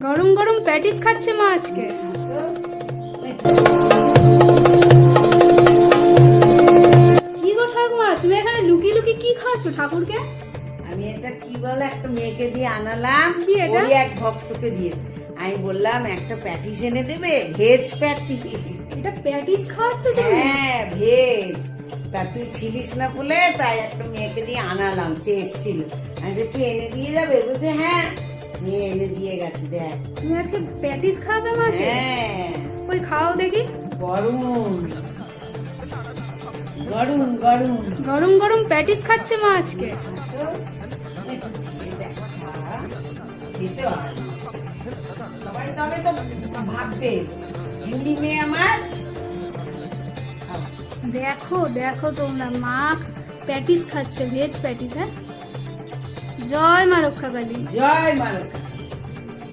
গরম গরম প্যাটিস খাচ্ছে মা আজকে। কি গো ঠাকুমা, তুমি এখানে লুকিয়ে লুকিয়ে কি খাচ্ছ ঠাকুরকে? আমি এটা কি বলে একটা মেয়েকে দিয়ে আনালাম, কি এটা? ওরই এক ভক্তকে দিয়ে। আমি বললাম একটা প্যাটিস এনে দেবে, ভেজ প্যাটিস। এটা প্যাটিস খাচ্ছ তুমি? হ্যাঁ ভেজ। তা তুই ছিলিস না বলে তাই একটা মেয়েকে দিয়ে আনালাম, সে এসেছিল। আমি বলছি, তুই এনে দিয়ে যাবে? বলছে হ্যাঁ, নিয়ে এনে দিয়ে গেছে। দেখ তুমি আজকে প্যাটিস খাবে মাকে? হ্যাঁ, ওই খাও দেখি। গরম গরম গরম গরম গরম প্যাটিস খাচ্ছে মা আজকে। খেতে হয়। সবাই তবে তো ভাববে হিন্দি মেয়ে আমার। দেখো দেখো তোমরা, মা প্যাটিস খাচ্ছে, ভেজ প্যাটিস। হ্যাঁ, জয় মা রক্ষাকালী। জয় মা লক্ষ্মী।